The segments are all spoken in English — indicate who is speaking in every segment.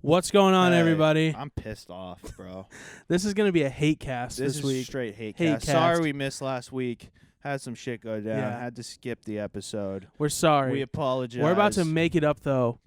Speaker 1: What's going on, everybody?
Speaker 2: I'm pissed off, bro.
Speaker 1: This is going to be a hate cast
Speaker 2: This
Speaker 1: this
Speaker 2: is
Speaker 1: week.
Speaker 2: straight hate
Speaker 1: Hate
Speaker 2: cast.
Speaker 1: cast.
Speaker 2: Sorry we missed last week. Had some shit go down.
Speaker 1: Yeah.
Speaker 2: Had to skip the episode.
Speaker 1: We're sorry.
Speaker 2: We apologize.
Speaker 1: We're about to make it up, though,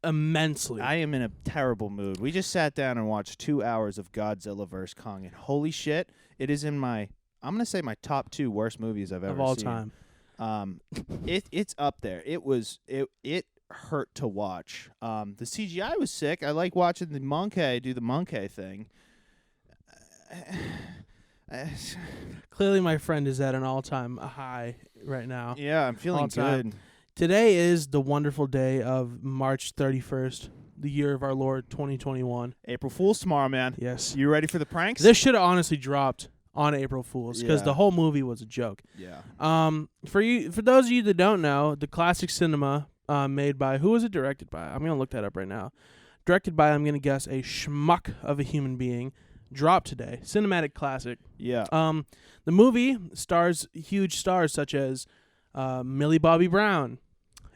Speaker 1: immensely.
Speaker 2: I am in a terrible mood. We just sat down and watched 2 hours of Godzilla vs. Kong, and holy shit, it is in my, I'm going to say my top 2 worst movies I've ever
Speaker 1: of all
Speaker 2: seen.
Speaker 1: time.
Speaker 2: It's up there. It hurt to watch. The CGI was sick. I like watching the monkey do the monkey thing.
Speaker 1: Clearly, my friend is at an all-time high right now.
Speaker 2: Yeah, I'm feeling
Speaker 1: All-time.
Speaker 2: good.
Speaker 1: Today is the wonderful day of March 31st, the year of our Lord 2021.
Speaker 2: April Fool's tomorrow, man.
Speaker 1: Yes.
Speaker 2: You ready for the pranks?
Speaker 1: This should have honestly dropped on April Fool's because
Speaker 2: Yeah.
Speaker 1: the whole movie was a joke.
Speaker 2: Yeah.
Speaker 1: For those of you that don't know, the classic cinema made by, who was it directed by? I'm going to look that up right now. Directed by, I'm going to guess, a schmuck of a human being. Dropped today. Cinematic classic.
Speaker 2: Yeah.
Speaker 1: The movie stars huge stars such as Millie Bobby Brown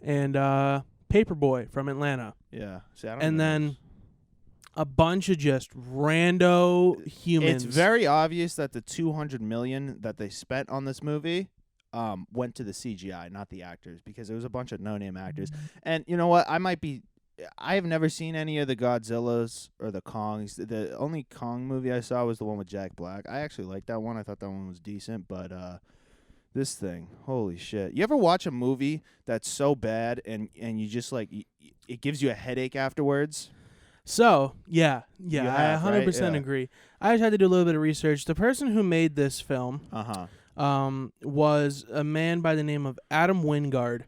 Speaker 1: and Paperboy from Atlanta.
Speaker 2: Yeah. See, I don't
Speaker 1: And
Speaker 2: know
Speaker 1: then
Speaker 2: this.
Speaker 1: a bunch of just rando humans.
Speaker 2: It's very obvious that the $200 million that they spent on this movie went to the CGI, not the actors, because it was a bunch of no-name actors. And you know what? I have never seen any of the Godzillas or the Kongs. The only Kong movie I saw was the one with Jack Black. I actually liked that one. I thought that one was decent, but this thing, holy shit. You ever watch a movie that's so bad and you just like it gives you a headache afterwards?
Speaker 1: So, yeah,
Speaker 2: You
Speaker 1: I
Speaker 2: have,
Speaker 1: 100%
Speaker 2: right? Yeah.
Speaker 1: agree. I just had to do a little bit of research. The person who made this film was a man by the name of Adam Wingard.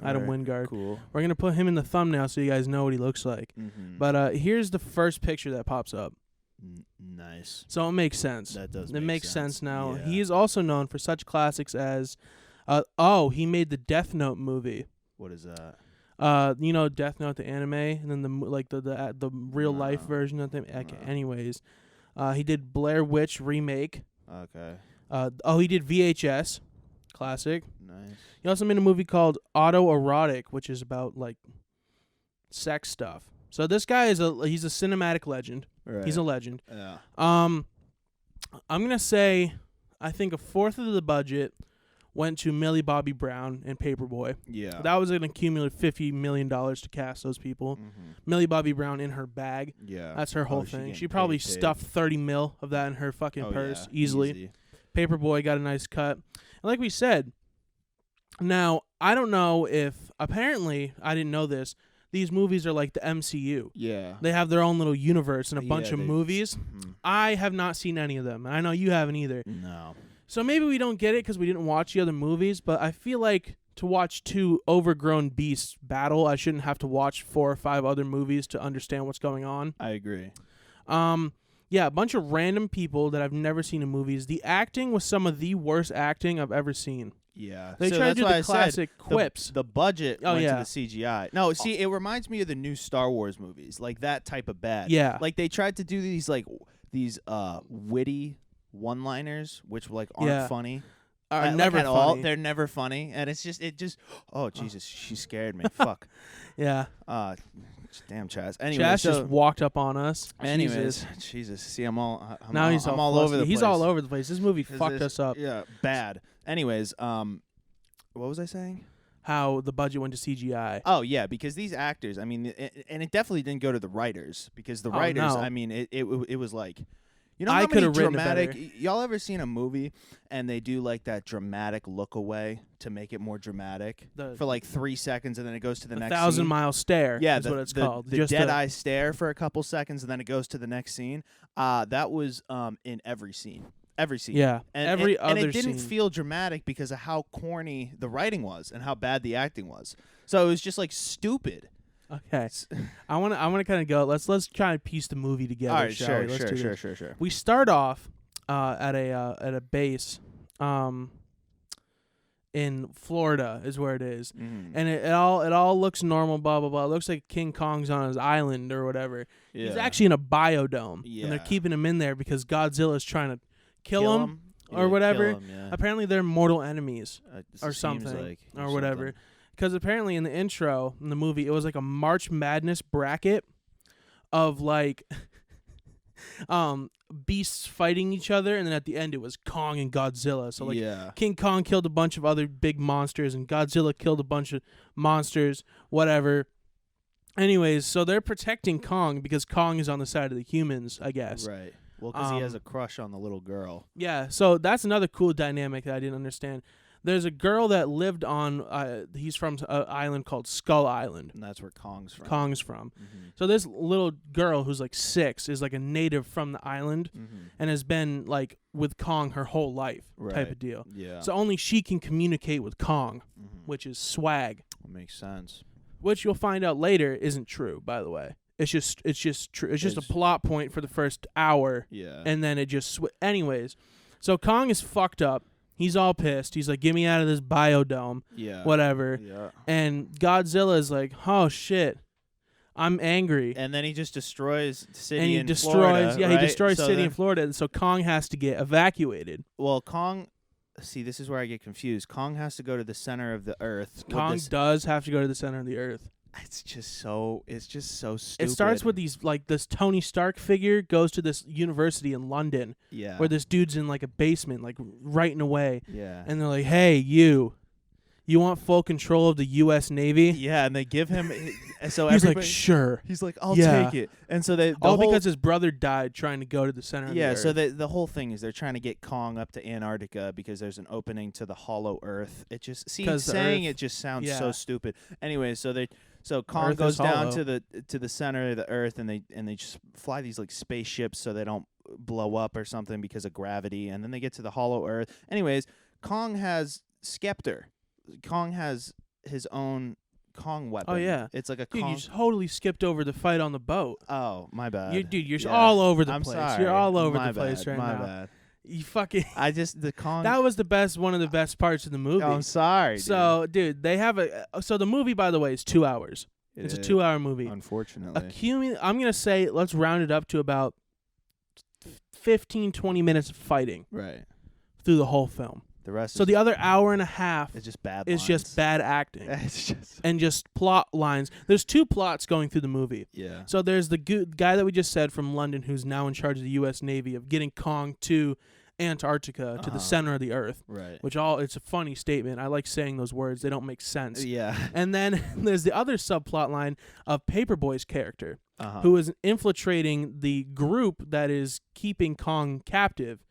Speaker 1: Adam Wingard.
Speaker 2: Cool.
Speaker 1: We're going to put him in the thumbnail so you guys know what he looks like.
Speaker 2: Mm-hmm.
Speaker 1: But here's the first picture that pops up.
Speaker 2: Nice.
Speaker 1: So it makes sense.
Speaker 2: That does.
Speaker 1: It makes sense now.
Speaker 2: Yeah.
Speaker 1: He is also known for such classics as, he made the Death Note movie.
Speaker 2: What is that?
Speaker 1: You know Death Note, the anime, and then the real life version of them. Anyways, he did Blair Witch remake.
Speaker 2: Okay.
Speaker 1: He did VHS, classic.
Speaker 2: Nice.
Speaker 1: He also made a movie called Autoerotic, which is about like sex stuff. So this guy he's a cinematic legend.
Speaker 2: Right.
Speaker 1: He's a legend.
Speaker 2: Yeah.
Speaker 1: I'm gonna say I think a fourth of the budget went to Millie Bobby Brown and Paperboy.
Speaker 2: Yeah.
Speaker 1: That was an accumulative $50 million to cast those people.
Speaker 2: Mm-hmm.
Speaker 1: Millie Bobby Brown in her bag.
Speaker 2: Yeah.
Speaker 1: That's her whole
Speaker 2: she
Speaker 1: thing.
Speaker 2: getting
Speaker 1: She probably
Speaker 2: paid.
Speaker 1: stuffed 30 mil of that in her fucking purse easily.
Speaker 2: Easy.
Speaker 1: Paperboy got a nice cut. And like we said, now, I don't know if, apparently, I didn't know this, these movies are like the MCU.
Speaker 2: Yeah.
Speaker 1: They have their own little universe and a
Speaker 2: Yeah,
Speaker 1: bunch of movies.
Speaker 2: Mhm.
Speaker 1: I have not seen any of them, and I know you haven't either.
Speaker 2: No.
Speaker 1: So maybe we don't get it because we didn't watch the other movies, but I feel like to watch two overgrown beasts battle, I shouldn't have to watch 4 or 5 other movies to understand what's going on.
Speaker 2: I agree.
Speaker 1: Yeah, a bunch of random people that I've never seen in movies. The acting was some of the worst acting I've ever seen.
Speaker 2: Yeah.
Speaker 1: They
Speaker 2: so
Speaker 1: try to
Speaker 2: that's
Speaker 1: do
Speaker 2: why
Speaker 1: the
Speaker 2: I said
Speaker 1: classic quips.
Speaker 2: The budget
Speaker 1: Oh,
Speaker 2: went
Speaker 1: yeah.
Speaker 2: to the CGI. No, see, it reminds me of the new Star Wars movies, like that type of bad.
Speaker 1: Yeah.
Speaker 2: Like they tried to do these witty one-liners, which aren't
Speaker 1: Yeah.
Speaker 2: funny.
Speaker 1: Never
Speaker 2: at all.
Speaker 1: funny.
Speaker 2: They're never funny, and it just. Oh Jesus, she scared me. Fuck.
Speaker 1: Yeah.
Speaker 2: Damn, Chaz. Anyway,
Speaker 1: Chaz
Speaker 2: so,
Speaker 1: just walked up on us.
Speaker 2: anyways, Jesus. See, I'm all
Speaker 1: He's
Speaker 2: all
Speaker 1: all
Speaker 2: over the place.
Speaker 1: He's all over the place. This movie
Speaker 2: 'Cause
Speaker 1: fucked
Speaker 2: this-
Speaker 1: us up.
Speaker 2: Yeah, bad. Anyways, what was I saying?
Speaker 1: How the budget went to CGI.
Speaker 2: Oh yeah, because these actors, I mean, and it definitely didn't go to the writers because the
Speaker 1: Oh,
Speaker 2: writers,
Speaker 1: no.
Speaker 2: I mean, it was like, you know,
Speaker 1: I
Speaker 2: how
Speaker 1: could
Speaker 2: many
Speaker 1: have written it
Speaker 2: dramatic.
Speaker 1: better.
Speaker 2: Y'all ever seen a movie and they do like that dramatic look away to make it more dramatic for like 3 seconds, and then it goes to the next
Speaker 1: 1,000
Speaker 2: scene?
Speaker 1: Mile Stare.
Speaker 2: Yeah,
Speaker 1: is
Speaker 2: the,
Speaker 1: what it's
Speaker 2: the,
Speaker 1: called.
Speaker 2: The
Speaker 1: Just
Speaker 2: dead eye stare for a couple seconds, and then it goes to the next scene. That was in every scene. Every scene.
Speaker 1: Yeah.
Speaker 2: And,
Speaker 1: every
Speaker 2: and
Speaker 1: other
Speaker 2: it didn't
Speaker 1: scene.
Speaker 2: feel dramatic because of how corny the writing was and how bad the acting was. So it was just like stupid.
Speaker 1: Okay. I want to kind of go. Let's try and piece the movie together.
Speaker 2: All right,
Speaker 1: shall we? Let's do this.
Speaker 2: sure.
Speaker 1: We start off at a base in Florida is where it is.
Speaker 2: Mm.
Speaker 1: And it all looks normal, blah blah blah. It looks like King Kong's on his island or whatever.
Speaker 2: Yeah.
Speaker 1: He's actually in a biodome, and they're
Speaker 2: Yeah.
Speaker 1: keeping him in there because Godzilla's trying to kill him or whatever.
Speaker 2: Kill him, yeah.
Speaker 1: Apparently, they're mortal enemies
Speaker 2: It
Speaker 1: or
Speaker 2: seems
Speaker 1: something
Speaker 2: like,
Speaker 1: or whatever. Because apparently in the intro in the movie, it was like a March Madness bracket of like beasts fighting each other, and then at the end it was Kong and Godzilla. So like
Speaker 2: yeah.
Speaker 1: King Kong killed a bunch of other big monsters, and Godzilla killed a bunch of monsters, whatever. Anyways, so they're protecting Kong because Kong is on the side of the humans, I guess.
Speaker 2: Right. Well, because he has a crush on the little girl.
Speaker 1: Yeah, so that's another cool dynamic that I didn't understand. There's a girl that lived on, he's from an island called Skull Island.
Speaker 2: And that's where Kong's from. Mm-hmm.
Speaker 1: So this little girl who's like 6 is like a native from the island and has been like with Kong her whole life type of deal.
Speaker 2: Yeah.
Speaker 1: So only she can communicate with Kong, which is swag.
Speaker 2: That makes sense.
Speaker 1: Which you'll find out later isn't true, by the way. It's just true. It's just a plot point for the first hour.
Speaker 2: Yeah.
Speaker 1: And then it just anyways. So Kong is fucked up. He's all pissed. He's like, "Get me out of this biodome."
Speaker 2: Yeah.
Speaker 1: Whatever.
Speaker 2: Yeah.
Speaker 1: And Godzilla is like, "Oh shit. I'm angry."
Speaker 2: And then he just destroys city
Speaker 1: and he
Speaker 2: in
Speaker 1: destroys
Speaker 2: Florida,
Speaker 1: he
Speaker 2: right?
Speaker 1: destroys
Speaker 2: So
Speaker 1: city
Speaker 2: then,
Speaker 1: in Florida, and so Kong has to get evacuated.
Speaker 2: Well, Kong, see, this is where I get confused. Kong has to go to the center of the earth.
Speaker 1: Kong does have to go to the center of the earth.
Speaker 2: It's just so stupid.
Speaker 1: It starts with these like this Tony Stark figure goes to this university in London where this dude's in like a basement, like writing away.
Speaker 2: Yeah.
Speaker 1: And they're like, "Hey, you want full control of the U.S. Navy?"
Speaker 2: Yeah, and they give him. So
Speaker 1: he's
Speaker 2: everybody,
Speaker 1: like, "Sure."
Speaker 2: He's like, "I'll
Speaker 1: Yeah.
Speaker 2: take it." And so they
Speaker 1: all because his brother died trying to go to the center of the earth.
Speaker 2: So the whole thing is they're trying to get Kong up to Antarctica because there's an opening to the hollow Earth. It just saying it just sounds so stupid. Anyway, so Kong
Speaker 1: Earth
Speaker 2: goes
Speaker 1: is
Speaker 2: down
Speaker 1: hollow.
Speaker 2: to the center of the Earth, and they just fly these like spaceships so they don't blow up or something because of gravity, and then they get to the hollow Earth. Anyways, Kong has Skeptor. Kong has his own Kong weapon.
Speaker 1: Oh yeah,
Speaker 2: it's like a
Speaker 1: dude.
Speaker 2: Kong.
Speaker 1: You totally skipped over the fight on the boat.
Speaker 2: Oh, my bad.
Speaker 1: You're all over the
Speaker 2: I'm
Speaker 1: place.
Speaker 2: sorry.
Speaker 1: You're all over
Speaker 2: My
Speaker 1: the place
Speaker 2: bad.
Speaker 1: right
Speaker 2: My
Speaker 1: now.
Speaker 2: bad.
Speaker 1: You fucking.
Speaker 2: The Kong.
Speaker 1: That was one of the best parts of the movie.
Speaker 2: I'm sorry.
Speaker 1: So, dude, they have so the movie, by the way, is 2 hours. It's a 2-hour movie.
Speaker 2: Unfortunately.
Speaker 1: I'm going to say, let's round it up to about 15, 20 minutes of fighting.
Speaker 2: Right.
Speaker 1: Through the whole film.
Speaker 2: The rest
Speaker 1: So the other hour and a half
Speaker 2: is just bad
Speaker 1: is just bad acting.
Speaker 2: It's just
Speaker 1: and just plot lines. There's 2 plots going through the movie.
Speaker 2: Yeah.
Speaker 1: So there's the guy that we just said from London who's now in charge of the U.S. Navy of getting Kong to Antarctica, to the center of the earth.
Speaker 2: Right.
Speaker 1: It's a funny statement. I like saying those words. They don't make sense.
Speaker 2: Yeah.
Speaker 1: And then there's the other subplot line of Paperboy's character,
Speaker 2: Uh-huh.
Speaker 1: who is infiltrating the group that is keeping Kong captive.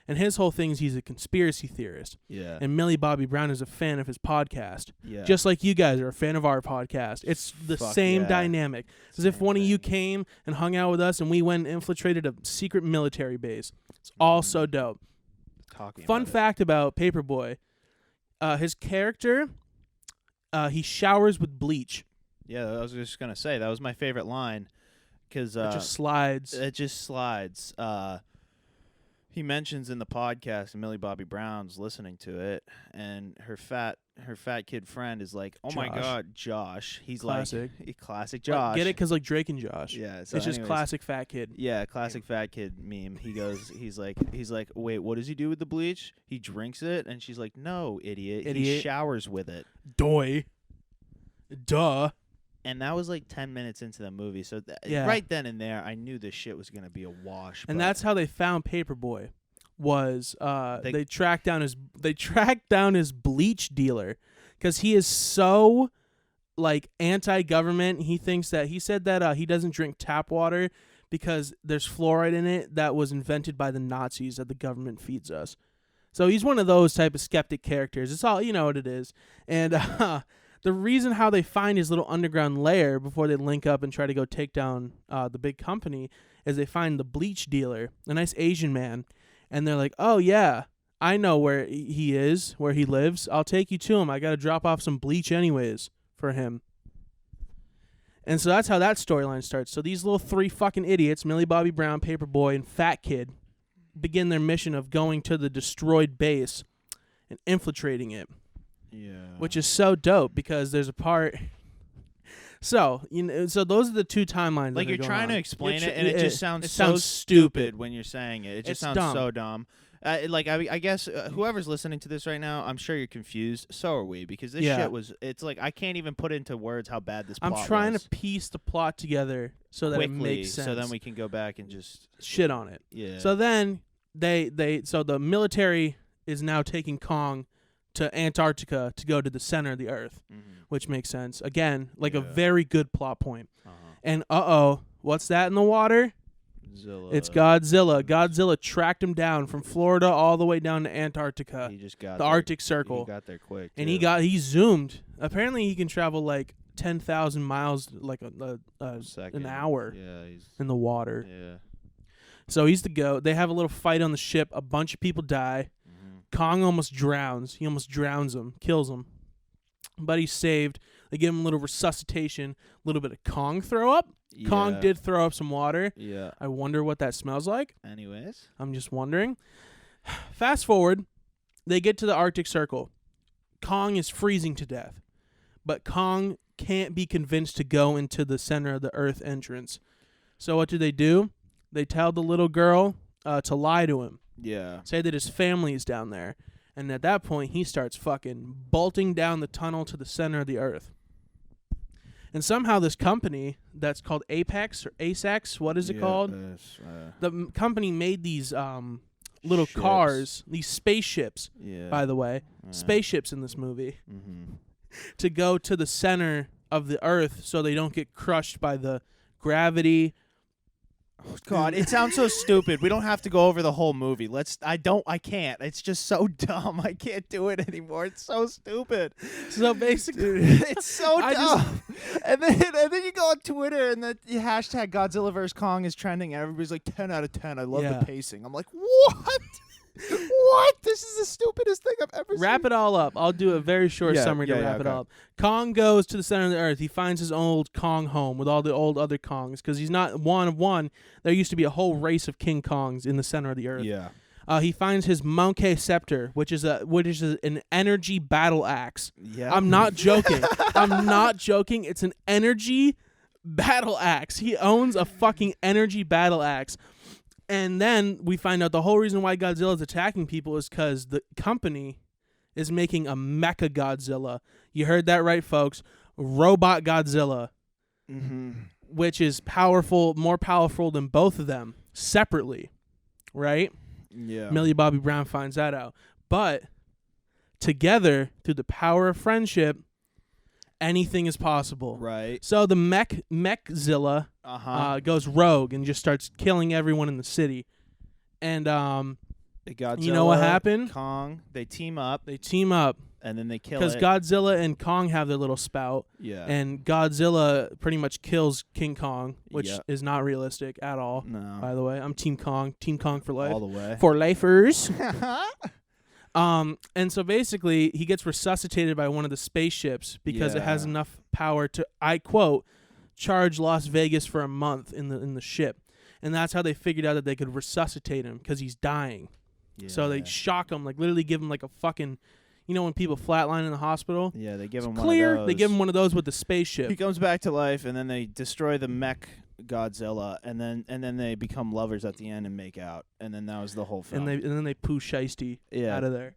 Speaker 1: And his whole thing is he's a conspiracy theorist.
Speaker 2: Yeah.
Speaker 1: And Millie Bobby Brown is a fan of his podcast.
Speaker 2: Yeah.
Speaker 1: Just like you guys are a fan of our podcast. It's the same dynamic. As if one of you came and hung out with us and we went and infiltrated a secret military base. It's all so dope. Fun fact about Paperboy, his character, he showers with bleach.
Speaker 2: Yeah, I was just going to say, that was my favorite line. Because
Speaker 1: It just slides.
Speaker 2: It just slides. He mentions in the podcast, and Millie Bobby Brown's listening to it, and her fat kid friend is like, "Oh my
Speaker 1: Josh.
Speaker 2: God, Josh!" He's
Speaker 1: Classic.
Speaker 2: like, "Classic Josh."
Speaker 1: Get it? Because like Drake and Josh.
Speaker 2: Yeah, so
Speaker 1: it's just
Speaker 2: anyways,
Speaker 1: classic fat kid.
Speaker 2: Yeah, classic fat kid meme. He's like, "Wait, what does he do with the bleach? He drinks it?" And she's like, "No, idiot. He showers with it."
Speaker 1: Duh.
Speaker 2: And that was like 10 minutes into the movie. So right then and there, I knew this shit was going to be a wash.
Speaker 1: And that's how they found Paperboy. Was they tracked down his bleach dealer because he is so like anti-government. He said that he doesn't drink tap water because there's fluoride in it that was invented by the Nazis that the government feeds us. So he's one of those type of skeptic characters. It's all, you know what it is. And the reason how they find his little underground lair before they link up and try to go take down the big company is they find the bleach dealer, a nice Asian man, and they're like, "Oh yeah, I know where he is, where he lives. I'll take you to him. I got to drop off some bleach anyways for him." And so that's how that storyline starts. So these little 3 fucking idiots, Millie Bobby Brown, Paperboy, and Fat Kid, begin their mission of going to the destroyed base and infiltrating it.
Speaker 2: Yeah.
Speaker 1: Which is so dope because there's a part. So so those are the 2 timelines.
Speaker 2: Like
Speaker 1: that are
Speaker 2: you're
Speaker 1: going
Speaker 2: trying
Speaker 1: on.
Speaker 2: to explain it, and it just sounds
Speaker 1: it
Speaker 2: so
Speaker 1: sounds
Speaker 2: stupid when you're saying it. It just
Speaker 1: It's
Speaker 2: sounds
Speaker 1: dumb.
Speaker 2: so dumb. I guess whoever's listening to this right now, I'm sure you're confused. So are we, because this shit was. It's like I can't even put into words how bad this.
Speaker 1: I'm
Speaker 2: plot
Speaker 1: trying
Speaker 2: was
Speaker 1: to piece the plot together so that it
Speaker 2: quickly,
Speaker 1: makes sense.
Speaker 2: so then we can go back and just
Speaker 1: shit on it.
Speaker 2: Yeah.
Speaker 1: So then so the military is now taking Kong to Antarctica to go to the center of the Earth, which makes sense. Again, like a very good plot point. And what's that in the water? It's Godzilla. Godzilla tracked him down from Florida all the way down to Antarctica.
Speaker 2: He just got
Speaker 1: the Arctic Circle.
Speaker 2: He got there quick.
Speaker 1: And he zoomed. Apparently he can travel like 10,000 miles like an hour in the water.
Speaker 2: Yeah.
Speaker 1: So he's the goat. They have a little fight on the ship. A bunch of people die. Kong almost drowns. He almost drowns him, kills him. But he's saved. They give him a little resuscitation, a little bit of Kong throw up. Yeah. Kong did throw up some water.
Speaker 2: Yeah.
Speaker 1: I wonder what that smells like.
Speaker 2: Anyways.
Speaker 1: I'm just wondering. Fast forward. They get to the Arctic Circle. Kong is freezing to death. But Kong can't be convinced to go into the center of the Earth entrance. So what do? They tell the little girl to lie to him.
Speaker 2: Yeah.
Speaker 1: Say that his family is down there. And at that point, he starts fucking bolting down the tunnel to the center of the Earth. And somehow this company that's called Apex or ASEX, what is it called? The company made these little cars, these spaceships, by the way. Spaceships in this movie. To go to the center of the Earth so they don't get crushed by the gravity.
Speaker 2: Oh, God, it sounds so stupid. We don't have to go over the whole movie. I can't. It's just so dumb. I can't do it anymore. It's so stupid.
Speaker 1: So basically,
Speaker 2: it's so dumb. And then you go on Twitter and the hashtag Godzilla vs. Kong is trending and everybody's like 10 out of 10. I love the pacing. I'm like, what? What? This is the stupidest thing I've ever seen.
Speaker 1: Wrap it all up. I'll do a very short summary to wrap it all up. Kong goes to the center of the Earth. He finds his old Kong home with all the old other Kongs because he's not one of one. There used to be a whole race of King Kongs in the center of the Earth.
Speaker 2: Yeah.
Speaker 1: He finds his Monkey Scepter, which is an energy battle axe.
Speaker 2: Yeah.
Speaker 1: I'm not joking. I'm not joking. It's an energy battle axe. He owns a fucking energy battle axe. And then we find out the whole reason why Godzilla is attacking people is because the company is making a Mecha Godzilla. You heard that right, folks. Robot Godzilla, which is more powerful than both of them separately, right?
Speaker 2: Yeah.
Speaker 1: Millie Bobby Brown finds that out. But together, through the power of friendship, anything is possible.
Speaker 2: Right.
Speaker 1: So the Mechzilla goes rogue and just starts killing everyone in the city. And
Speaker 2: Godzilla,
Speaker 1: you know what happened?
Speaker 2: Kong, they team up.
Speaker 1: And
Speaker 2: then they kill
Speaker 1: it. Because Godzilla and Kong have their little spout.
Speaker 2: Yeah.
Speaker 1: And Godzilla pretty much kills King Kong, which is not realistic at all.
Speaker 2: No.
Speaker 1: By the way, I'm Team Kong. Team Kong for life.
Speaker 2: All the way.
Speaker 1: For lifers. And so basically he gets resuscitated by one of the spaceships because it has enough power to, I quote, charge Las Vegas for a month in the ship. And that's how they figured out that they could resuscitate him because he's dying. Yeah. So they shock him, like literally give him like a fucking, you know when people flatline in the hospital?
Speaker 2: Yeah, they give him
Speaker 1: one
Speaker 2: of those.
Speaker 1: They give him one of those with the spaceship.
Speaker 2: He comes back to life and then they destroy the mech Godzilla and then they become lovers at the end and make out. And then that was the whole film.
Speaker 1: And then they poo Shiesty out of there.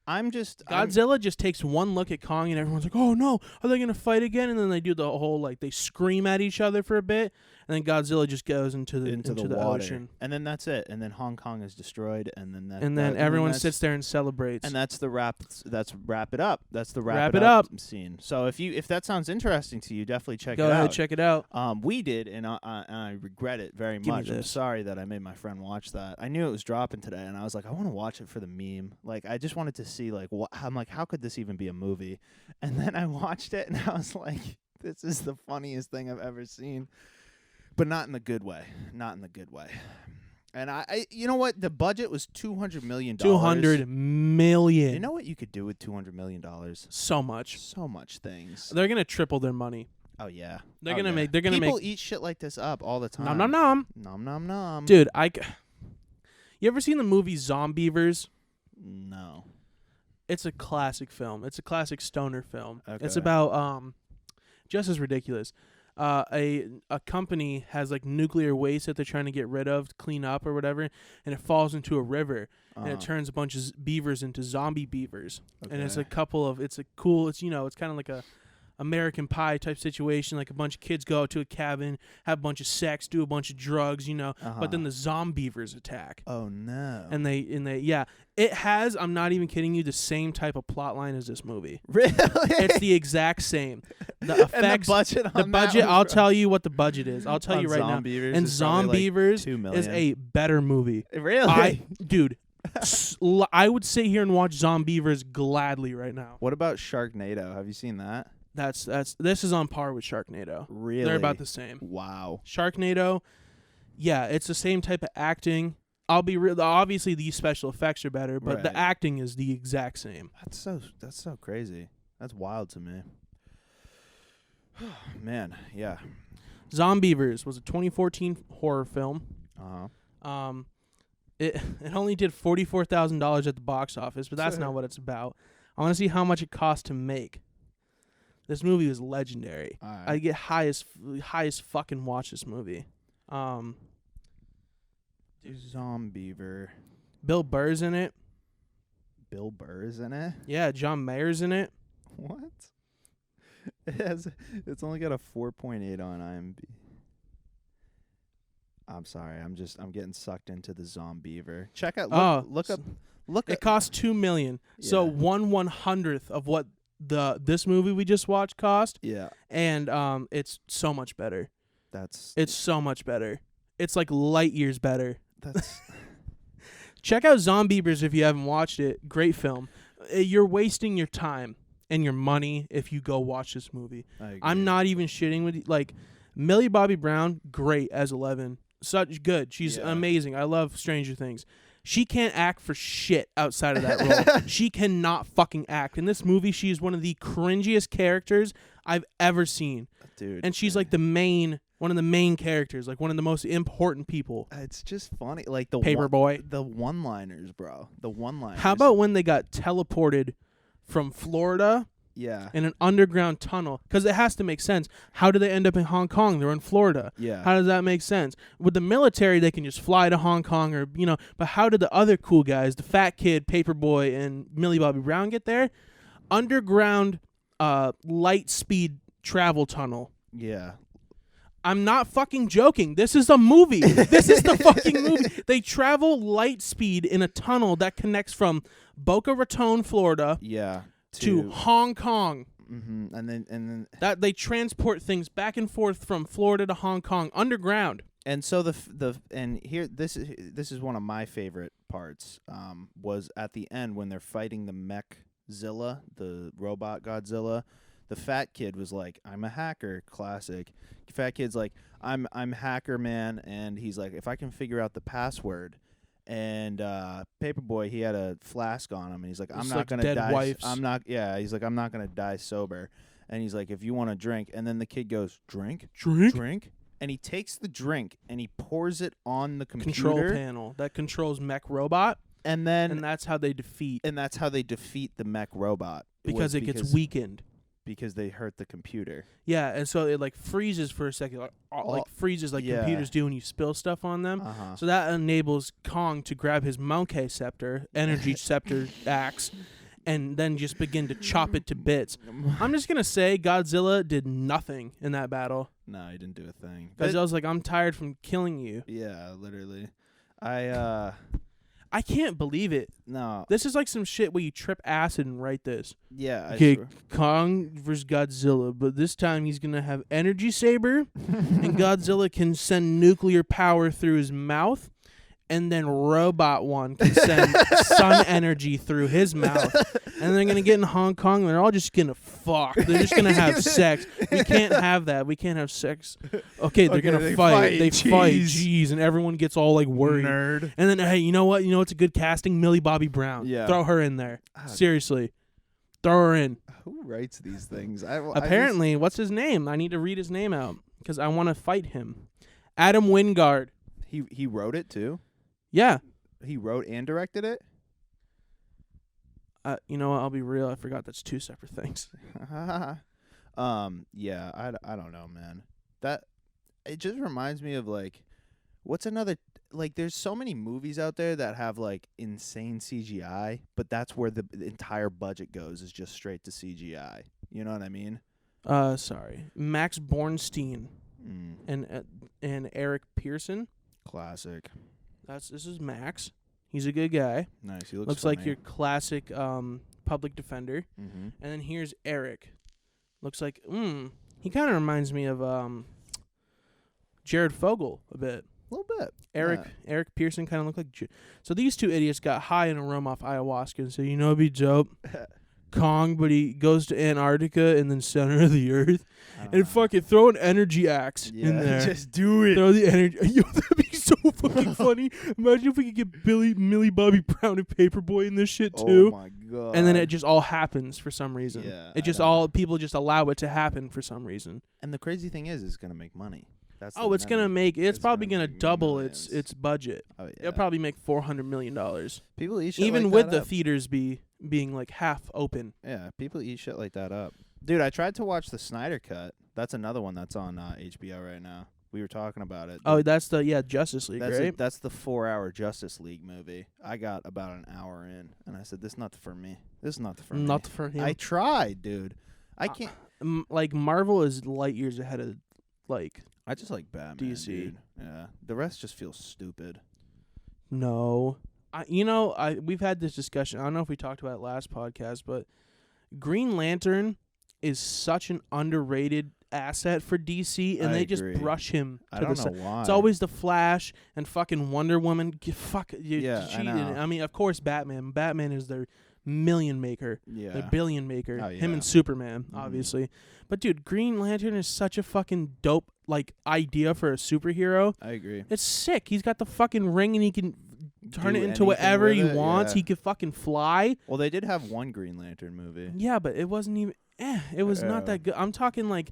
Speaker 1: Godzilla just takes one look at Kong and everyone's like, oh no, are they gonna fight again? And then they do the whole like they scream at each other for a bit, and then Godzilla just goes into the
Speaker 2: water.
Speaker 1: ocean.
Speaker 2: And then that's it. And then Hong Kong is destroyed, and then
Speaker 1: everyone sits there and celebrates.
Speaker 2: And that's the wrap. That's wrap it up. That's the
Speaker 1: wrap it up
Speaker 2: scene. So if that sounds interesting to you, definitely check it out.
Speaker 1: Go ahead, check it out.
Speaker 2: We did, and I regret it very much. I'm sorry that I made my friend watch that. I knew it was dropping today, and I was like, I want to watch it for the meme. Like I just wanted to see like what. I'm like, how could this even be a movie? And then I watched it, and I was like, this is the funniest thing I've ever seen. But not in the good way. Not in the good way. And I you know what? The budget was $200 million.
Speaker 1: $200 million.
Speaker 2: You know what you could do with $200 million?
Speaker 1: So much.
Speaker 2: So much things.
Speaker 1: They're gonna triple their money.
Speaker 2: Oh yeah.
Speaker 1: They're gonna make. They're gonna
Speaker 2: People
Speaker 1: make.
Speaker 2: eat shit like this up all the time.
Speaker 1: Nom nom nom.
Speaker 2: Nom nom nom.
Speaker 1: Dude, you ever seen the movie Zombievers?
Speaker 2: No.
Speaker 1: It's a classic film. It's a classic stoner film.
Speaker 2: Okay.
Speaker 1: It's about just as ridiculous. a company has like nuclear waste that they're trying to get rid of, clean up or whatever, and it falls into a river and it turns a bunch of beavers into zombie beavers.
Speaker 2: Okay.
Speaker 1: And it's a couple of it's it's kind of like a American Pie type situation. Like a bunch of kids go out to a cabin, have a bunch of sex, do a bunch of drugs, but then the zombievers attack.
Speaker 2: Oh no.
Speaker 1: And they it has, I'm not even kidding you, the same type of plot line as this movie.
Speaker 2: Really?
Speaker 1: It's the exact same. The effects,
Speaker 2: and the budget
Speaker 1: I'll tell you what the budget is. I'll tell you right now.
Speaker 2: Zombievers
Speaker 1: And
Speaker 2: is probably
Speaker 1: Zombievers
Speaker 2: like $2 million.
Speaker 1: is a better movie.
Speaker 2: Really?
Speaker 1: Dude, I would sit here and watch Zombievers gladly right now.
Speaker 2: What about Sharknado? Have you seen that?
Speaker 1: This is on par with Sharknado.
Speaker 2: Really?
Speaker 1: They're about the same.
Speaker 2: Wow.
Speaker 1: Sharknado, yeah, it's the same type of acting. I'll be real. Obviously, these special effects are better, but the
Speaker 2: Right.
Speaker 1: acting is the exact same.
Speaker 2: That's so crazy. That's wild to me. Man, yeah.
Speaker 1: Zombievers was a 2014 horror film.
Speaker 2: Uh-huh.
Speaker 1: It only did $44,000 at the box office, but that's not what it's about. I want to see how much it cost to make. This movie was legendary.
Speaker 2: All right.
Speaker 1: I get high as fucking watch this movie.
Speaker 2: Zombiever.
Speaker 1: Bill Burr's in it.
Speaker 2: Bill Burr's in it?
Speaker 1: Yeah, John Mayer's in it.
Speaker 2: What? It's only got a 4.8 on IMDb. I'm sorry. I'm getting sucked into the Zombiever. Check out. Look up.
Speaker 1: It cost $2 million. So
Speaker 2: Yeah.
Speaker 1: 1/100th of what this movie we just watched cost.
Speaker 2: Yeah.
Speaker 1: And it's so much better.
Speaker 2: That's
Speaker 1: It's so much better. It's like light years better.
Speaker 2: that's
Speaker 1: Check out Zombievers if you haven't watched it. Great film. You're wasting your time and your money if you go watch this movie.
Speaker 2: I agree.
Speaker 1: I'm not even shitting with you. Like, Millie Bobby Brown, great as 11. Such good. She's amazing. I love Stranger Things. She can't act for shit outside of that role. She cannot fucking act. In this movie, she's one of the cringiest characters I've ever seen.
Speaker 2: Dude.
Speaker 1: And she's like one of the main characters, like one of the most important people.
Speaker 2: It's just funny. Like the
Speaker 1: Paperboy.
Speaker 2: the one-liners, bro. The one-liners.
Speaker 1: How about when they got teleported from Florida
Speaker 2: Yeah.
Speaker 1: in an underground tunnel? Because it has to make sense. How do they end up in Hong Kong? They're in Florida.
Speaker 2: Yeah.
Speaker 1: How does that make sense? With the military, they can just fly to Hong Kong or, but how did the other cool guys, the Fat Kid, Paperboy, and Millie Bobby Brown get there? Underground light speed travel tunnel.
Speaker 2: Yeah.
Speaker 1: I'm not fucking joking. This is a movie. This is the fucking movie. They travel light speed in a tunnel that connects from Boca Raton, Florida,
Speaker 2: Yeah.
Speaker 1: to Hong Kong.
Speaker 2: Mm-hmm. And then
Speaker 1: That they transport things back and forth from Florida to Hong Kong underground.
Speaker 2: and so this is one of my favorite parts. Was at the end when they're fighting the Mechzilla, the robot Godzilla. The Fat Kid was like, "I'm a hacker." Classic. Fat Kid's like, "I'm hacker man," and he's like, "If I can figure out the password." And Paperboy, he had a flask on him, and he's like, "I'm
Speaker 1: It's
Speaker 2: not
Speaker 1: like
Speaker 2: gonna
Speaker 1: dead
Speaker 2: die.
Speaker 1: wife's.
Speaker 2: I'm not. Yeah." He's like, "I'm not gonna die sober." And he's like, "If you want to drink," and then the kid goes, "Drink, drink," and he takes the drink and he pours it on the computer
Speaker 1: Control panel that controls Mech Robot,
Speaker 2: and then
Speaker 1: and that's how they defeat
Speaker 2: the mech robot
Speaker 1: because it gets weakened.
Speaker 2: because they hurt the computer.
Speaker 1: Yeah, and so it like freezes for a second, like freezes like
Speaker 2: yeah.
Speaker 1: computers do when you spill stuff on them.
Speaker 2: Uh-huh.
Speaker 1: So that enables Kong to grab his Monkey Scepter, Energy Scepter axe, and then just begin to chop it to bits. I'm just gonna say Godzilla did nothing in that battle.
Speaker 2: No, he didn't do a thing.
Speaker 1: Godzilla's like, I'm tired from killing you.
Speaker 2: Yeah, literally.
Speaker 1: I can't believe it.
Speaker 2: No.
Speaker 1: This is like some shit where you trip acid and write this.
Speaker 2: Yeah.
Speaker 1: Okay, Kong versus Godzilla, but this time he's gonna have Energy Saber, and Godzilla can send nuclear power through his mouth, and then Robot One can send sun energy through his mouth, and they're gonna get in Hong Kong, and they're all just gonna fuck. They're just gonna have sex. We can't have that. We can't have sex. Okay, they're gonna
Speaker 2: they
Speaker 1: fight. They fight.
Speaker 2: Jeez.
Speaker 1: Jeez, and everyone gets all like worried.
Speaker 2: Nerd.
Speaker 1: And then, hey, you know what? You know what's a good casting? Millie Bobby Brown.
Speaker 2: Yeah.
Speaker 1: Throw her in there.
Speaker 2: Ah,
Speaker 1: Seriously. Throw her in.
Speaker 2: Who writes these things?
Speaker 1: Apparently, what's his name? I need to read his name out because I want to fight him. Adam Wingard.
Speaker 2: He wrote it too.
Speaker 1: Yeah.
Speaker 2: He wrote and directed it.
Speaker 1: You know what? I'll be real. I forgot that's two separate things.
Speaker 2: Yeah. I don't know, man. That it just reminds me of like, what's another like? There's so many movies out there that have like insane CGI, but that's where the entire budget goes is just straight to CGI. You know what I mean?
Speaker 1: Sorry, Max Bornstein and Eric Pearson.
Speaker 2: Classic.
Speaker 1: This is Max. He's a good guy.
Speaker 2: Nice. He
Speaker 1: Looks
Speaker 2: funny.
Speaker 1: like your classic public defender.
Speaker 2: Mm-hmm.
Speaker 1: And then here's Eric. Looks like he kind of reminds me of Jared Fogle a bit.
Speaker 2: A little bit.
Speaker 1: Eric Pearson kind of looked like. So these two idiots got high in a room off ayahuasca and said, it'd be dope. Kong, but he goes to Antarctica and then center of the earth and fucking throw an energy axe in there.
Speaker 2: Just do it.
Speaker 1: Throw the energy. Yo, that'd be so fucking funny. Imagine if we could get Millie Bobby Brown and Paperboy in this shit too.
Speaker 2: Oh my god.
Speaker 1: And then it just all happens for some reason.
Speaker 2: Yeah,
Speaker 1: it just all people just allow it to happen for some reason.
Speaker 2: And the crazy thing is, it's gonna make money. That's
Speaker 1: it's gonna make. It's probably gonna
Speaker 2: make
Speaker 1: double
Speaker 2: millions.
Speaker 1: its budget.
Speaker 2: Oh yeah.
Speaker 1: It'll probably make $400 million.
Speaker 2: People eat shit
Speaker 1: even
Speaker 2: like
Speaker 1: with
Speaker 2: that
Speaker 1: the
Speaker 2: up.
Speaker 1: theaters being like half open.
Speaker 2: Yeah, people eat shit like that up. Dude, I tried to watch the Snyder Cut. That's another one that's on HBO right now. We were talking about it.
Speaker 1: Oh, that's the Justice League, right?
Speaker 2: That's the 4-hour Justice League movie. I got about an hour in, and I said, "This is not for me. This is not for me."
Speaker 1: Not for him.
Speaker 2: I tried, dude. I can't.
Speaker 1: Like Marvel is light years ahead of like.
Speaker 2: I just like Batman.
Speaker 1: DC.
Speaker 2: Dude. Yeah, the rest just feels stupid.
Speaker 1: No, we've had this discussion. I don't know if we talked about it last podcast, but Green Lantern is such an underrated asset for DC, and
Speaker 2: I
Speaker 1: they
Speaker 2: agree.
Speaker 1: just brush him to
Speaker 2: I
Speaker 1: the
Speaker 2: don't
Speaker 1: side.
Speaker 2: know why.
Speaker 1: It's always the Flash and fucking Wonder Woman.
Speaker 2: Yeah, I know.
Speaker 1: I mean, of course, Batman. Batman is their million maker,
Speaker 2: Yeah.
Speaker 1: their billion maker.
Speaker 2: Oh,
Speaker 1: Him
Speaker 2: yeah.
Speaker 1: and Superman,
Speaker 2: Mhm.
Speaker 1: obviously. But dude, Green Lantern is such a fucking dope like idea for a superhero.
Speaker 2: I agree.
Speaker 1: It's sick. He's got the fucking ring and he can turn
Speaker 2: Do
Speaker 1: it into
Speaker 2: anything
Speaker 1: whatever
Speaker 2: with
Speaker 1: he
Speaker 2: it,
Speaker 1: wants.
Speaker 2: yeah.
Speaker 1: He could fucking fly.
Speaker 2: Well, they did have one Green Lantern movie.
Speaker 1: Yeah, but it wasn't even. It was not that good. I'm talking like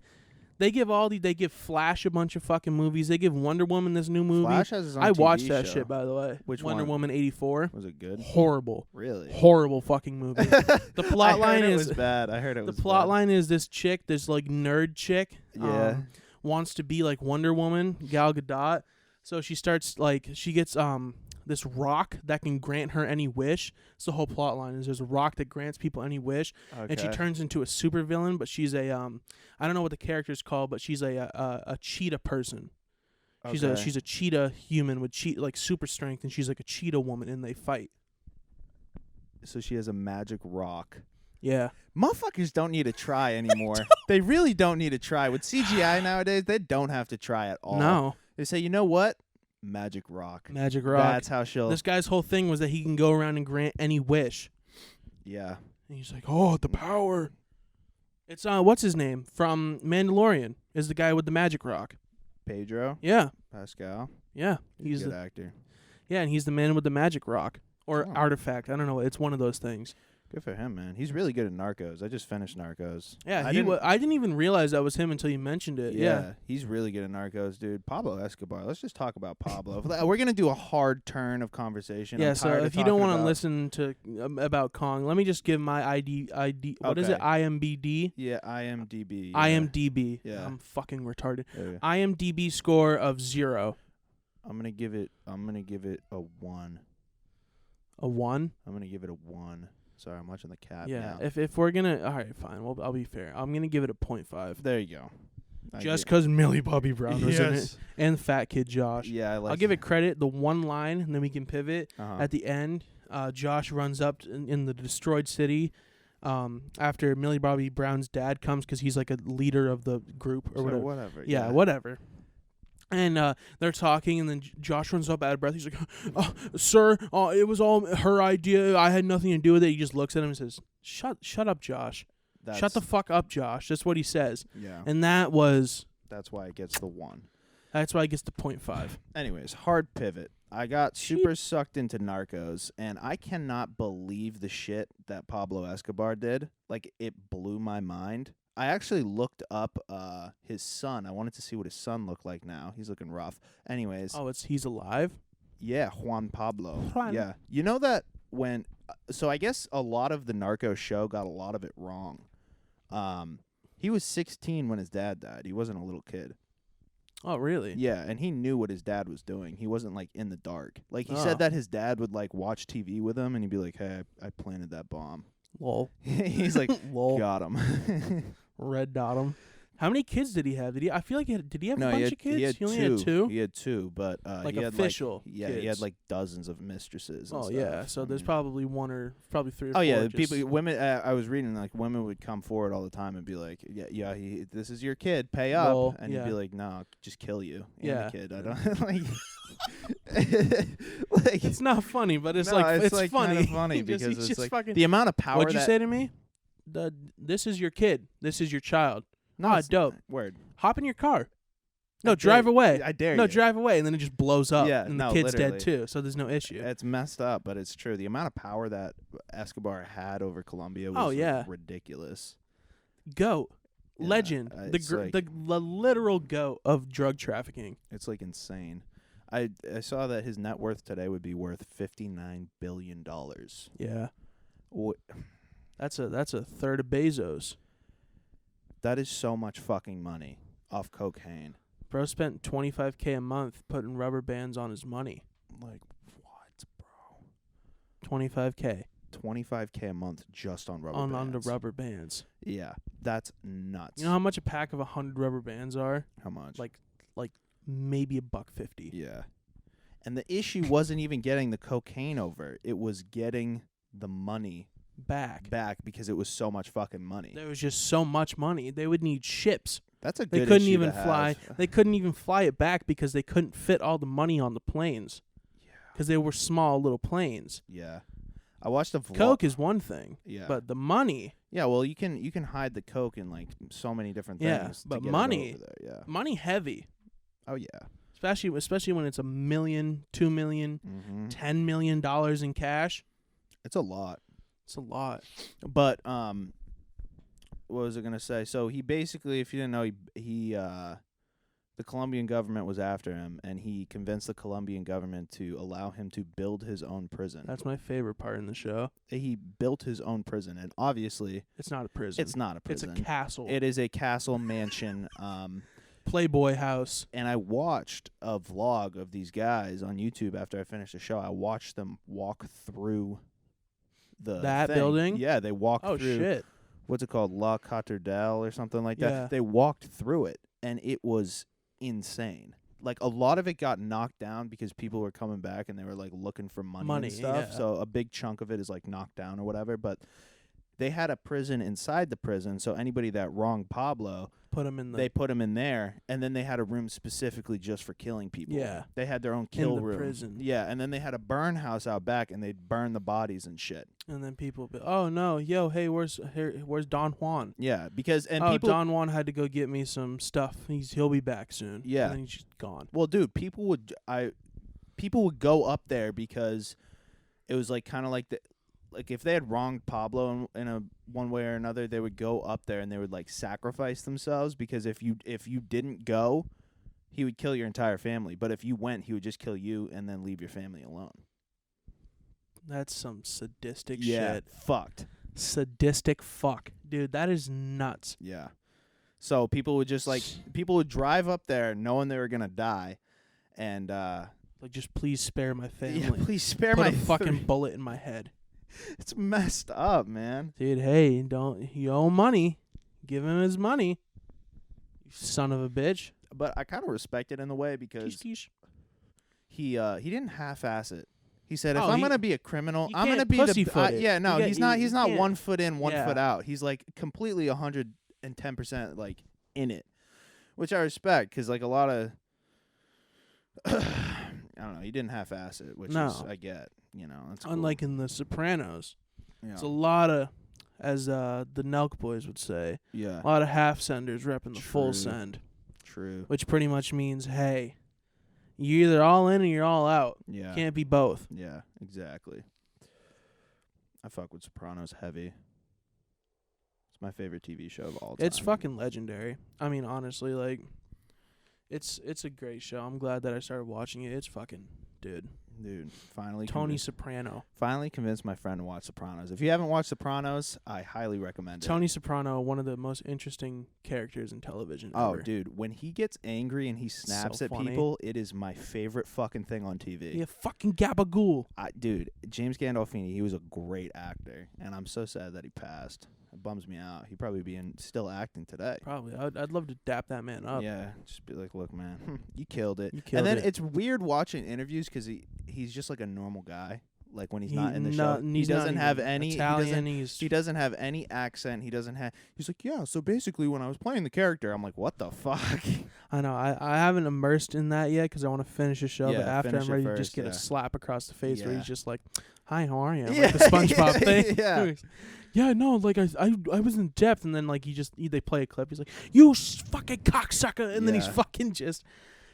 Speaker 1: they give Flash a bunch of fucking movies. They give Wonder Woman this new movie.
Speaker 2: Flash has his own
Speaker 1: I
Speaker 2: TV
Speaker 1: watched that
Speaker 2: show.
Speaker 1: shit, by the way.
Speaker 2: Which
Speaker 1: Wonder
Speaker 2: one?
Speaker 1: Woman 84.
Speaker 2: Was it good?
Speaker 1: Horrible.
Speaker 2: Really?
Speaker 1: Horrible fucking movie. The plot
Speaker 2: I
Speaker 1: line
Speaker 2: heard
Speaker 1: is
Speaker 2: it was bad. I heard it
Speaker 1: the
Speaker 2: was
Speaker 1: plot
Speaker 2: bad.
Speaker 1: line is this chick, this like nerd chick,
Speaker 2: Yeah.
Speaker 1: wants to be like Wonder Woman, Gal Gadot. So she starts like she gets this rock that can grant her any wish. It's the whole plot line is there's a rock that grants people any wish, and she
Speaker 2: Okay.
Speaker 1: turns into a supervillain. But she's a I don't know what the character's called, but she's a cheetah person. She's
Speaker 2: Okay.
Speaker 1: a cheetah human with like super strength, and she's like a cheetah woman, and they fight.
Speaker 2: So she has a magic rock.
Speaker 1: Yeah.
Speaker 2: Motherfuckers don't need to try anymore. They really don't need to try. With CGI nowadays, they don't have to try at all.
Speaker 1: No.
Speaker 2: They say, you know what? Magic rock.
Speaker 1: Magic rock.
Speaker 2: That's how she'll.
Speaker 1: This guy's whole thing was that he can go around and grant any wish.
Speaker 2: Yeah.
Speaker 1: And he's like, oh, the power. It's what's his name from Mandalorian? Is the guy with the magic rock?
Speaker 2: Pedro
Speaker 1: Yeah,
Speaker 2: Pascal.
Speaker 1: yeah.
Speaker 2: He's
Speaker 1: He's
Speaker 2: a good
Speaker 1: the
Speaker 2: actor.
Speaker 1: and he's the man with the magic rock or
Speaker 2: Oh.
Speaker 1: artifact. I don't know. It's one of those things.
Speaker 2: Good for him, man. He's really good at Narcos. I just finished Narcos.
Speaker 1: Yeah,
Speaker 2: I
Speaker 1: I didn't even realize that was him until you mentioned it. Yeah.
Speaker 2: He's really good at Narcos, dude. Pablo Escobar. Let's just talk about Pablo. We're gonna do a hard turn of conversation.
Speaker 1: Yeah,
Speaker 2: I'm
Speaker 1: so
Speaker 2: tired of
Speaker 1: if you don't
Speaker 2: talking
Speaker 1: want to
Speaker 2: about-
Speaker 1: listen to about Kong, let me just give my ID. What is it?
Speaker 2: Okay.
Speaker 1: IMBD.
Speaker 2: Yeah, IMDb.
Speaker 1: IMDb.
Speaker 2: Yeah.
Speaker 1: I'm fucking retarded.
Speaker 2: Yeah.
Speaker 1: IMDb score of 0.
Speaker 2: I'm gonna give it a 1.
Speaker 1: A 1.
Speaker 2: I'm gonna give it a 1. Sorry, I'm watching the cat.
Speaker 1: Yeah.
Speaker 2: now.
Speaker 1: If we're gonna, all right, fine. Well, I'll be fair. I'm gonna give it a 0.5.
Speaker 2: There you go.
Speaker 1: Just because Millie Bobby Brown was in it,
Speaker 2: Yes.
Speaker 1: and Fat Kid Josh.
Speaker 2: Yeah, I like.
Speaker 1: I'll give it credit. The one line, and then we can pivot
Speaker 2: Uh-huh.
Speaker 1: at the end. Josh runs up in the destroyed city after Millie Bobby Brown's dad comes because he's like a leader of the group or
Speaker 2: So
Speaker 1: whatever.
Speaker 2: whatever.
Speaker 1: Yeah, whatever. And they're talking, and then Josh runs up out of breath. He's like, "Sir, it was all her idea. I had nothing to do with it." He just looks at him and says, "Shut up, Josh. Shut the fuck up, Josh." That's what he says.
Speaker 2: Yeah.
Speaker 1: And that's
Speaker 2: That's why it gets the 1.
Speaker 1: why it gets the 0.5.
Speaker 2: Anyways, hard pivot. I got super sucked into Narcos, and I cannot believe the shit that Pablo Escobar did. Like, it blew my mind. I actually looked up his son. I wanted to see what his son looked like now. He's looking rough. Anyways,
Speaker 1: Oh, he's alive?
Speaker 2: yeah, Juan Pablo.
Speaker 1: Juan.
Speaker 2: Yeah. You know that when so I guess a lot of the Narcos show got a lot of it wrong. He was 16 when his dad died. He wasn't a little kid.
Speaker 1: Oh, really?
Speaker 2: Yeah, and he knew what his dad was doing. He wasn't like in the dark. Like he
Speaker 1: Oh.
Speaker 2: said that his dad would like watch TV with him, and he'd be like, "Hey, I planted that bomb."
Speaker 1: Lol.
Speaker 2: He's like,
Speaker 1: Lol.
Speaker 2: "Got him."
Speaker 1: Red dot him. How many kids did he have? I feel like did he have a bunch of kids?
Speaker 2: He
Speaker 1: only
Speaker 2: two.
Speaker 1: had two?
Speaker 2: He had two, but
Speaker 1: Like
Speaker 2: he had
Speaker 1: official
Speaker 2: he had
Speaker 1: kids.
Speaker 2: like dozens of mistresses. And
Speaker 1: Oh,
Speaker 2: stuff.
Speaker 1: yeah. So there's probably three or
Speaker 2: Oh
Speaker 1: four.
Speaker 2: yeah,
Speaker 1: just-
Speaker 2: women. I was reading like women would come forward all the time and be like, "Yeah, this is your kid. Pay up."
Speaker 1: Well,
Speaker 2: and
Speaker 1: yeah.
Speaker 2: he'd be like, "No, I'll just kill you." And
Speaker 1: Yeah.
Speaker 2: the kid. I don't like.
Speaker 1: It's not funny, but it's
Speaker 2: No,
Speaker 1: like it's
Speaker 2: like
Speaker 1: funny.
Speaker 2: kinda funny
Speaker 1: He
Speaker 2: because
Speaker 1: he's
Speaker 2: it's
Speaker 1: just
Speaker 2: like
Speaker 1: fucking.
Speaker 2: the amount of power.
Speaker 1: What'd you
Speaker 2: that
Speaker 1: say to me? This is your kid. This is your child.
Speaker 2: No,
Speaker 1: Ah,
Speaker 2: it's
Speaker 1: dope.
Speaker 2: Word.
Speaker 1: Hop in your car. No,
Speaker 2: I
Speaker 1: drive
Speaker 2: dare-
Speaker 1: away.
Speaker 2: I dare
Speaker 1: No,
Speaker 2: you.
Speaker 1: drive away, and then it just blows up.
Speaker 2: Yeah,
Speaker 1: and
Speaker 2: no,
Speaker 1: the kid's
Speaker 2: literally.
Speaker 1: dead too, so there's no issue.
Speaker 2: It's messed up, but it's true. The amount of power that Escobar had over Colombia was
Speaker 1: Oh, yeah.
Speaker 2: ridiculous.
Speaker 1: Goat.
Speaker 2: Yeah,
Speaker 1: Legend.
Speaker 2: it's like-
Speaker 1: The literal goat of drug trafficking.
Speaker 2: It's like insane. I saw that his net worth today would be worth $59 billion.
Speaker 1: Yeah.
Speaker 2: Wh-
Speaker 1: That's a third of Bezos.
Speaker 2: That is so much fucking money off cocaine.
Speaker 1: Bro spent $25K a month putting rubber bands on his money.
Speaker 2: Like what, bro?
Speaker 1: $25K
Speaker 2: $25K a month just on rubber
Speaker 1: on
Speaker 2: bands.
Speaker 1: the rubber bands.
Speaker 2: Yeah, that's nuts.
Speaker 1: You know how much a pack of 100 rubber bands are?
Speaker 2: How much?
Speaker 1: Like maybe $1.50.
Speaker 2: Yeah. And the issue wasn't even getting the cocaine over. It was getting the money
Speaker 1: Back.
Speaker 2: because it was so much fucking money.
Speaker 1: There was just so much money. They would need ships.
Speaker 2: That's a
Speaker 1: They
Speaker 2: good
Speaker 1: couldn't
Speaker 2: issue
Speaker 1: even
Speaker 2: to
Speaker 1: fly.
Speaker 2: have.
Speaker 1: They couldn't even fly it back because they couldn't fit all the money on the planes.
Speaker 2: Yeah.
Speaker 1: Because they were small little planes.
Speaker 2: Yeah. I watched a vlog.
Speaker 1: Coke is one thing,
Speaker 2: Yeah.
Speaker 1: but the money,
Speaker 2: Yeah, well, you can hide the coke in like so many different
Speaker 1: Yeah,
Speaker 2: things.
Speaker 1: but
Speaker 2: to get
Speaker 1: money-
Speaker 2: it over there. Yeah.
Speaker 1: money heavy.
Speaker 2: Oh yeah.
Speaker 1: Especially when it's $1 million, $2 million,
Speaker 2: Mm-hmm.
Speaker 1: $10 million in cash.
Speaker 2: It's a lot.
Speaker 1: It's a lot.
Speaker 2: But what was I gonna say? So he basically, if you didn't know, he the Colombian government was after him, and he convinced the Colombian government to allow him to build his own prison.
Speaker 1: That's my favorite part in the show.
Speaker 2: He built his own prison, and obviously
Speaker 1: It's not a prison.
Speaker 2: it's not a
Speaker 1: It's
Speaker 2: prison.
Speaker 1: a castle.
Speaker 2: It is a castle mansion.
Speaker 1: Playboy house.
Speaker 2: And I watched a vlog of these guys on YouTube after I finished the show. I watched them walk through
Speaker 1: That
Speaker 2: thing.
Speaker 1: building?
Speaker 2: Yeah, they walked
Speaker 1: Oh
Speaker 2: through.
Speaker 1: shit.
Speaker 2: What's it called? La Catedral or something like that.
Speaker 1: Yeah.
Speaker 2: They walked through it, and it was insane. Like a lot of it got knocked down because people were coming back and they were like looking for money and stuff.
Speaker 1: yeah.
Speaker 2: So a big chunk of it is like knocked down or whatever. But they had a prison inside the prison, so anybody that wronged Pablo,
Speaker 1: Put him in the
Speaker 2: they put him in there, and then they had a room specifically just for killing people.
Speaker 1: Yeah.
Speaker 2: They had their own kill
Speaker 1: the
Speaker 2: room.
Speaker 1: prison.
Speaker 2: Yeah, and then they had a burn house out back, and they'd burn the bodies and shit.
Speaker 1: and then people be, oh no, yo, hey, where's Don Juan?
Speaker 2: Yeah, because and
Speaker 1: Oh,
Speaker 2: people.
Speaker 1: Don Juan had to go get me some stuff. He'll be back soon.
Speaker 2: Yeah.
Speaker 1: And then he's just gone.
Speaker 2: Well, dude, people would go up there because it was like kind of like if they had wronged Pablo in a one way or another, they would go up there and they would like sacrifice themselves, because if you didn't go, he would kill your entire family. But if you went, he would just kill you and then leave your family alone.
Speaker 1: That's some sadistic
Speaker 2: Yeah,
Speaker 1: shit.
Speaker 2: fucked.
Speaker 1: Sadistic fuck. Dude, that is nuts.
Speaker 2: Yeah. So people would just drive up there knowing they were gonna die, and
Speaker 1: Like, just please spare my family.
Speaker 2: yeah, please spare
Speaker 1: Put
Speaker 2: my
Speaker 1: a fucking bullet in my head.
Speaker 2: It's messed up, man.
Speaker 1: Dude, hey, you owe money. Give him his money. You son of a bitch.
Speaker 2: But I kind of respect it in a way because
Speaker 1: Teesh, teesh.
Speaker 2: he didn't half-ass it. He said, if
Speaker 1: Oh,
Speaker 2: I'm
Speaker 1: he-
Speaker 2: gonna be a criminal,
Speaker 1: you
Speaker 2: I'm
Speaker 1: can't
Speaker 2: gonna be the
Speaker 1: pussyfoot it.
Speaker 2: yeah. No,
Speaker 1: You
Speaker 2: he's
Speaker 1: get-
Speaker 2: not.
Speaker 1: you
Speaker 2: He's not
Speaker 1: can't-
Speaker 2: 1 foot in, 1
Speaker 1: Yeah.
Speaker 2: foot out. He's like completely 110% like in it, which I respect, because like a lot of I don't know. He didn't half-ass it, which is
Speaker 1: No.
Speaker 2: I get. You know, that's cool.
Speaker 1: Unlike in The Sopranos.
Speaker 2: Yeah.
Speaker 1: It's a lot of, as the Nelk boys would say,
Speaker 2: Yeah.
Speaker 1: a lot of half-senders repping the full
Speaker 2: True.
Speaker 1: send.
Speaker 2: True.
Speaker 1: Which pretty much means, hey, you're either all in or you're all out.
Speaker 2: Yeah.
Speaker 1: Can't be both.
Speaker 2: Yeah. Exactly. I fuck with Sopranos heavy. It's my favorite TV show of all time.
Speaker 1: It's fucking legendary. I mean, honestly, like, it's a great show. I'm glad that I started watching it. It's fucking, dude.
Speaker 2: Dude, finally
Speaker 1: Tony Soprano.
Speaker 2: finally convinced my friend to watch Sopranos. If you haven't watched Sopranos, I highly recommend it.
Speaker 1: Tony Soprano, one of the most interesting characters in television
Speaker 2: Oh,
Speaker 1: ever.
Speaker 2: dude, when he gets angry and he snaps
Speaker 1: So
Speaker 2: at
Speaker 1: funny.
Speaker 2: people, it is my favorite fucking thing on TV.
Speaker 1: Yeah, fucking gabagool.
Speaker 2: Dude, James Gandolfini, he was a great actor, and I'm so sad that he passed. It bums me out. He'd probably be still acting today.
Speaker 1: Probably. I'd love to dap that man up.
Speaker 2: Yeah, just be like, look, man, you killed it.
Speaker 1: You killed
Speaker 2: and then
Speaker 1: it.
Speaker 2: it's weird watching interviews because he's just like a normal guy. Like when he's
Speaker 1: He-
Speaker 2: not in the
Speaker 1: no-
Speaker 2: show,
Speaker 1: he's
Speaker 2: he
Speaker 1: not
Speaker 2: doesn't
Speaker 1: even
Speaker 2: have any
Speaker 1: Italian.
Speaker 2: He doesn't have any accent. He's like, yeah. So basically, when I was playing the character, I'm like, what the fuck?
Speaker 1: I know. I haven't immersed in that yet because I want to finish the show. But
Speaker 2: Yeah,
Speaker 1: after
Speaker 2: finish
Speaker 1: I'm
Speaker 2: it
Speaker 1: ready to
Speaker 2: first,
Speaker 1: just get
Speaker 2: yeah.
Speaker 1: a slap across the face where
Speaker 2: Yeah.
Speaker 1: he's just like, "Hi, how are you?"
Speaker 2: Yeah,
Speaker 1: Like the SpongeBob thing.
Speaker 2: yeah.
Speaker 1: Yeah, no, like I was in depth, and then like they play a clip. He's like, "You fucking cocksucker," and then he's
Speaker 2: Yeah.
Speaker 1: fucking just.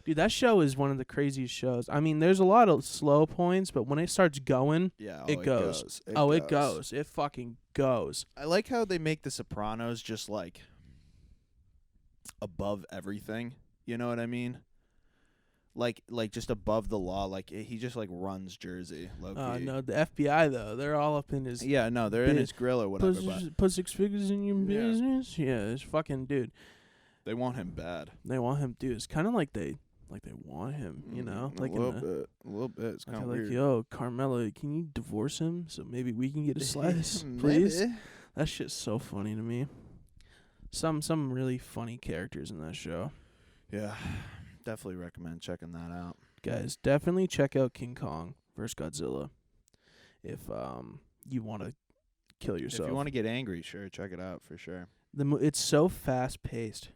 Speaker 1: Dude, that show is one of the craziest shows. I mean, there's a lot of slow points, but when it starts going,
Speaker 2: Yeah,
Speaker 1: it goes. It goes. It fucking goes.
Speaker 2: I like how they make the Sopranos just like above everything. You know what I mean? Like just above the law. Like he just like runs Jersey. Low-key.
Speaker 1: No, the FBI though, they're all up in his.
Speaker 2: Yeah, no, they're in
Speaker 1: Bit-
Speaker 2: his grill or whatever.
Speaker 1: Put 6 figures in your
Speaker 2: Yeah.
Speaker 1: business. Yeah, it's fucking dude.
Speaker 2: They want him bad.
Speaker 1: They want him, dude. It's kind of like they want him, you know, like
Speaker 2: a little bit. It's kind
Speaker 1: like,
Speaker 2: of weird.
Speaker 1: yo, Carmela, can you divorce him so maybe we can get a slice, please?
Speaker 2: Maybe.
Speaker 1: That shit's so funny to me. Some really funny characters in that show.
Speaker 2: Yeah, definitely recommend checking that out.
Speaker 1: Guys, definitely check out King Kong vs. Godzilla if you want to kill yourself.
Speaker 2: If you want to get angry, sure, check it out for sure.
Speaker 1: It's so fast paced.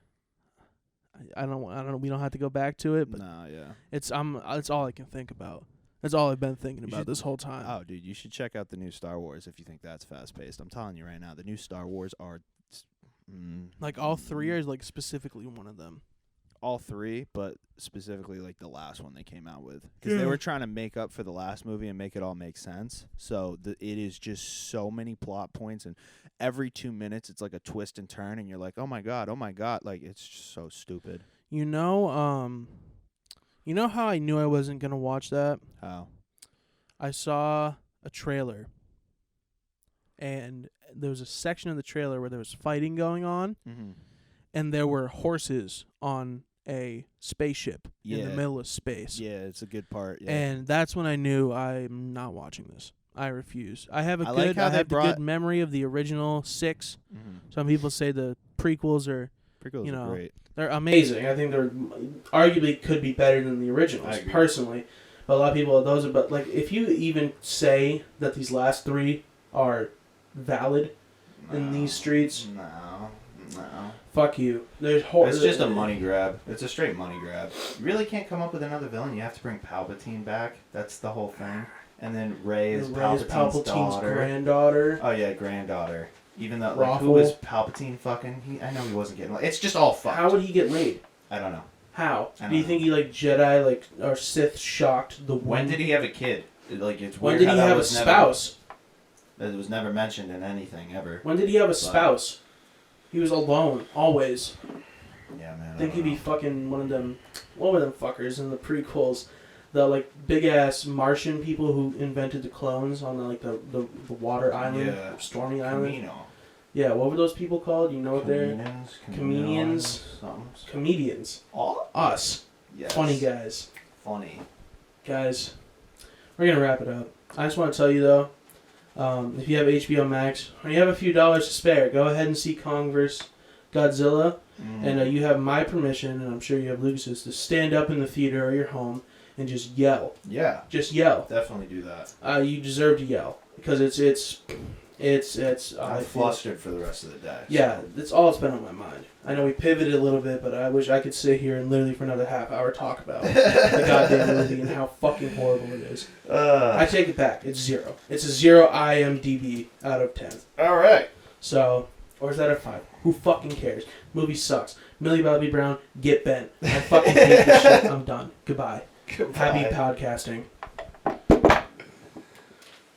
Speaker 1: I don't. We don't have to go back to it, but
Speaker 2: No, yeah.
Speaker 1: it's all I can think about. That's all I've been thinking
Speaker 2: You
Speaker 1: about
Speaker 2: should-
Speaker 1: this whole time.
Speaker 2: Oh, dude, you should check out the new Star Wars if you think that's fast paced. I'm telling you right now, the new Star Wars are
Speaker 1: Like all three, or like specifically one of them.
Speaker 2: all three, but specifically like the last one they came out with, because they
Speaker 1: Yeah.
Speaker 2: were trying to make up for the last movie and make it all make sense. So it is just so many plot points, and every 2 minutes it's like a twist and turn, and you're like, oh my god, like it's just so stupid.
Speaker 1: You know how I knew I wasn't gonna watch that?
Speaker 2: How?
Speaker 1: I saw a trailer, and there was a section of the trailer where there was fighting going on,
Speaker 2: Mm-hmm.
Speaker 1: and there were horses on a spaceship in the
Speaker 2: Yeah.
Speaker 1: middle of space.
Speaker 2: Yeah, it's a good part. Yeah.
Speaker 1: And that's when I knew I'm not watching this. I refuse. I have
Speaker 2: I like how
Speaker 1: I
Speaker 2: they
Speaker 1: have the
Speaker 2: brought-
Speaker 1: good memory of the original 6.
Speaker 2: Mm-hmm.
Speaker 1: Some people say the prequels are
Speaker 2: Prequels
Speaker 1: you
Speaker 2: are
Speaker 1: know,
Speaker 2: great.
Speaker 1: they're amazing. I think they're arguably could be better than the originals
Speaker 2: I agree.
Speaker 1: personally. But a lot of people those are but like if you even say that these last 3 are valid in these streets,
Speaker 2: No.
Speaker 1: fuck you. There's
Speaker 2: It's just a money grab. It's a straight money grab. You really can't come up with another villain. You have to bring Palpatine back. That's the whole thing. And then Rey is Palpatine's daughter.
Speaker 1: granddaughter.
Speaker 2: Oh yeah, granddaughter. Even though, like,
Speaker 1: Raffle.
Speaker 2: who was Palpatine fucking? I know he wasn't getting. It's just all fucked.
Speaker 1: How would he get laid?
Speaker 2: I don't know.
Speaker 1: How?
Speaker 2: I don't
Speaker 1: Do you
Speaker 2: know.
Speaker 1: think he like Jedi or Sith shocked the
Speaker 2: When
Speaker 1: wind?
Speaker 2: did he have a kid? Like, it's
Speaker 1: When
Speaker 2: weird
Speaker 1: did
Speaker 2: how
Speaker 1: he
Speaker 2: that
Speaker 1: have a
Speaker 2: was
Speaker 1: spouse?
Speaker 2: Never, that was never mentioned in anything ever.
Speaker 1: When did he have a spouse? He was alone, always.
Speaker 2: Yeah, man.
Speaker 1: I think he'd be fucking one of them fuckers in the prequels. The like big ass Martian people who invented the clones on the water island,
Speaker 2: Yeah.
Speaker 1: Stormy Island.
Speaker 2: Camino.
Speaker 1: Yeah, what were those people called? You know what they're
Speaker 2: Comedians.
Speaker 1: comedians.
Speaker 2: Oh.
Speaker 1: Us,
Speaker 2: Yes.
Speaker 1: funny guys.
Speaker 2: Funny.
Speaker 1: Guys, we're gonna wrap it up. I just want to tell you though, if you have HBO Max or you have a few dollars to spare, go ahead and see Kong vs. Godzilla. And you have my permission, and I'm sure you have Lucas's, to stand up in the theater or your home and just yell.
Speaker 2: Yeah,
Speaker 1: Just yell.
Speaker 2: definitely do that.
Speaker 1: You deserve to yell because it's.
Speaker 2: I'm flustered for the rest of the day.
Speaker 1: Yeah, that's all that's been on my mind. I know we pivoted a little bit, but I wish I could sit here and literally for another half hour talk about the goddamn movie and how fucking horrible it is. I take it back. It's 0. It's a 0 IMDb out of 10.
Speaker 2: All right.
Speaker 1: So, or is that a 5? Who fucking cares? Movie sucks. Millie Bobby Brown, get bent. I fucking hate this shit. I'm done. Goodbye. Happy podcasting.